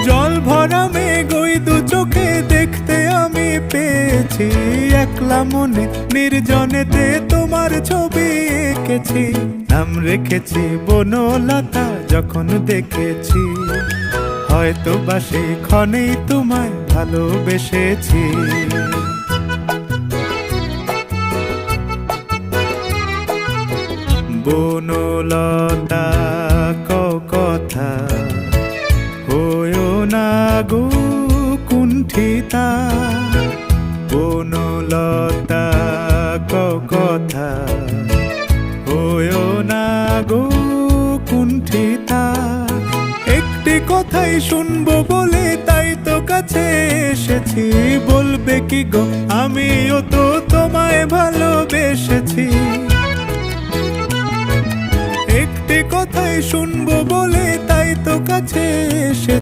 জল ভরা মেঘ ওই দু চোখে দেখতে আমি পেয়েছি, একলা মনে নির্জনেতে তোমার ছবি এঁকেছি। নাম রেখেছি বনলতা যখন দেখেছি, হয়তো বা সেই ক্ষণেই তোমায় ভালোবেসেছি। বনলতা কথা হয়ো না গো কুণ্ঠিতা, বনলতা কথা হয়ো না গো কুণ্ঠিতা। একটি কথাই শুনবো বলে তাই তো কাছে এসেছি, বলবে কি গো আমিও তো তোমায় ভালোবেসেছি। একটি কথাই শুনবো বলে তাই তো কাছে এসেছি।